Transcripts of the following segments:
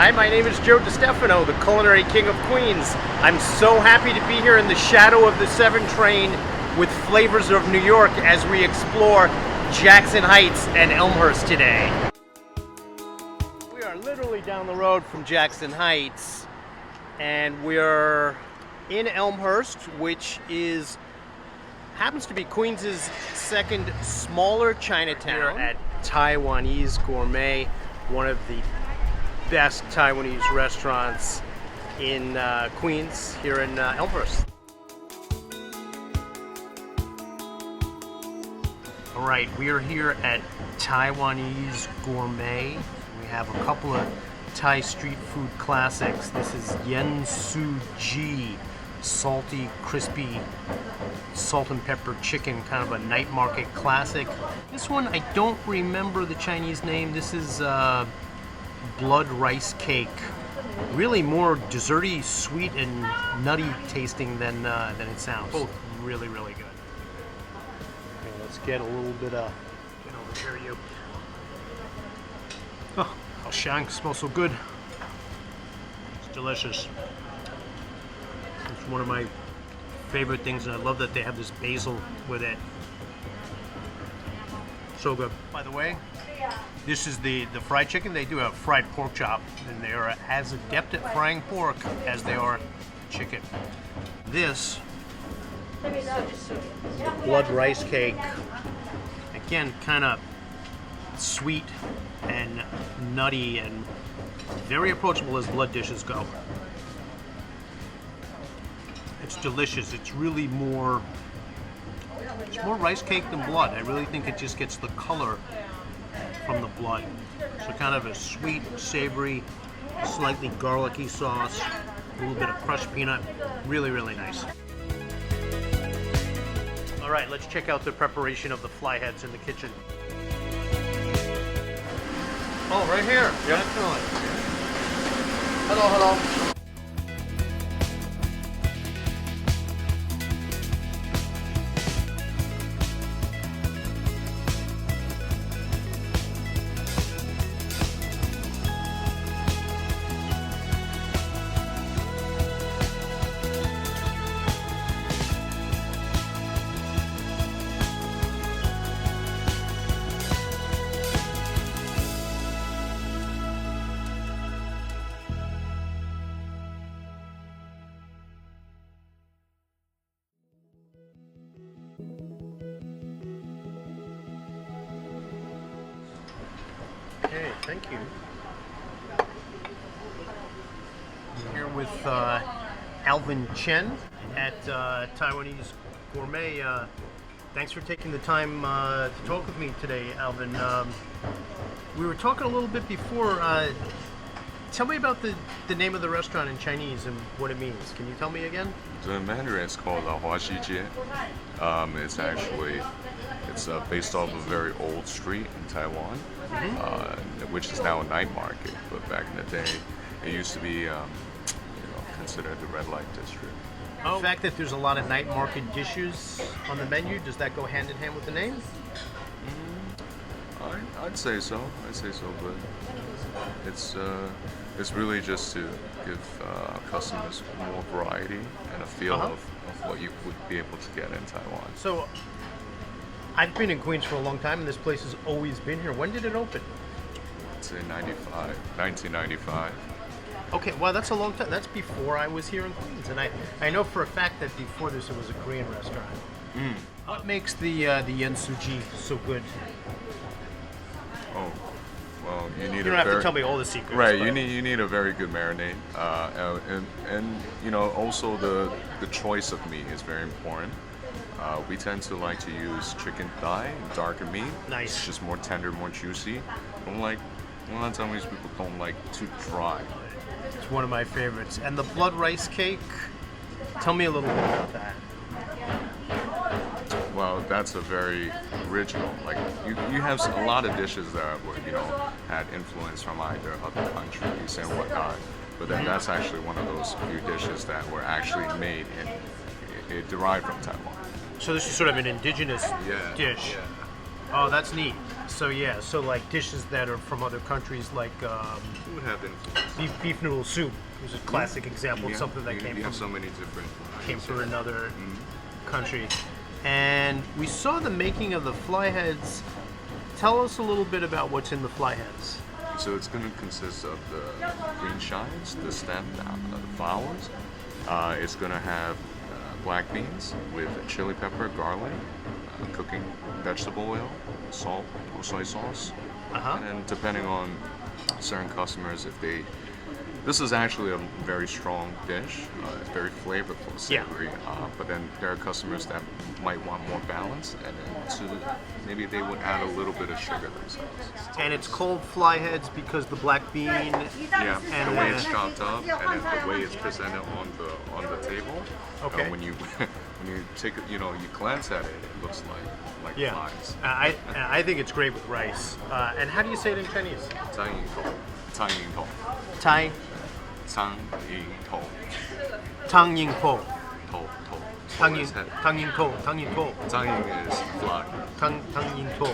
Hi, my name is Joe DiStefano, the culinary king of Queens. I'm so happy to be here in the shadow of the 7 train with flavors of New York as we explore Jackson Heights and Elmhurst today. We are literally down the road from Jackson Heights, and we're in Elmhurst, which happens to be Queens' second smaller Chinatown. We're at Taiwanese Gourmet, one of the best Taiwanese restaurants in Queens, here in Elmhurst. All right, we are here at Taiwanese Gourmet. We have a couple of Thai street food classics. This is Yen Su Ji, salty, crispy, salt and pepper chicken, kind of a night market classic. This one, I don't remember the Chinese name. This is blood rice cake. Really more desserty, sweet, and nutty tasting than it sounds. Both really, really good. Okay, let's get a little bit of, get over here, you. Oh, Kaohsiung smells so good. It's delicious. It's one of my favorite things, and I love that they have this basil with it. So good. By the way, this is the fried chicken. They do a fried pork chop, and they are as adept at frying pork as they are chicken. This blood rice cake, again, kind of sweet and nutty and very approachable as blood dishes go. It's delicious. It's really more rice cake than blood. I really think it just gets the color from the blood. So kind of a sweet, savory, slightly garlicky sauce, a little bit of crushed peanut. Really, really nice. All right, let's check out the preparation of the fly heads in the kitchen. Oh, right here. Yep. Excellent. Hello, hello. Okay, thank you. I'm here with Alvin Chen at Taiwanese Gourmet. Thanks for taking the time to talk with me today, Alvin. We were talking a little bit before. Tell me about the name of the restaurant in Chinese and what it means. Can you tell me again? The Mandarin is called Huaxijie. It's based off a very old street in Taiwan, which is now a night market. But back in the day, it used to be considered the red light district. Oh. The fact that there's a lot of night market dishes on the menu, does that go hand in hand with the name? I'd say so. But it's really just to give customers more variety and a feel of what you would be able to get in Taiwan. So, I've been in Queens for a long time, and this place has always been here. When did it open? I'd say 1995. Okay, well, that's a long time. That's before I was here in Queens, and I know for a fact that before this it was a Korean restaurant. What makes the Yen Su Ji so good? Oh, well, you need. You don't have to tell me all the secrets. Right, you need a very good marinade, and also the choice of meat is very important. We tend to like to use chicken thigh, darker meat. Nice. It's just more tender, more juicy. A lot of Taiwanese people don't like too dry. It's one of my favorites. And the blood rice cake, tell me a little bit about that. Well, that's a very original. Like you have a lot of dishes that were had influence from either other countries and whatnot. But then that's actually one of those few dishes that were actually made it derived from Taiwan. So this is sort of an indigenous dish. Yeah. Oh, that's neat. So yeah, so like dishes that are from other countries, like Who would have influence? beef noodle soup was a classic example of something that you came have from so many different. from another country. And we saw the making of the fly heads. Tell us a little bit about what's in the fly heads. So it's going to consist of the green chives, the stem, the flowers. It's going to have black beans with chili pepper, garlic, cooking vegetable oil, salt, or soy sauce. And then depending on certain customers, if they... This is actually a very strong dish. It's very flavorful, savory. But then there are customers that might want more balance, and then maybe they would add a little bit of sugar themselves. And it's called fly heads because the black bean. Yeah, And the way it's chopped up, and then the way it's presented on the table. Okay. When you take it, you glance at it, it looks like flies. I think it's great with rice. And how do you say it in Chinese? 苍蝇头，苍蝇头， Tai 苍蝇头， Tang Ying Po. 头。 Tang Is Ying head. Tang Ying Po. Tang Ying Po. 苍蝇 is fly. Tang Ying Po.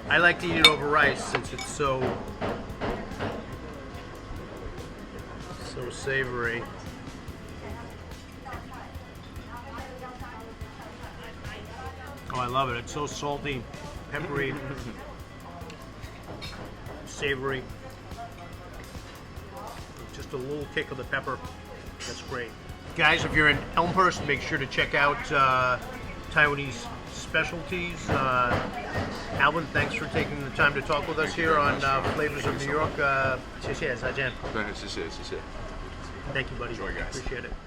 I like to eat it over rice since it's so savory. Oh, I love it. It's so salty, peppery, savory. Just a little kick of the pepper. That's great. Guys, if you're in Elmhurst, make sure to check out Taiwanese specialties. Alvin, thanks for taking the time to talk with us here on Flavors of New York. 谢谢，再见. Thank you, buddy. Thank you, buddy. Enjoy, guys. Appreciate it.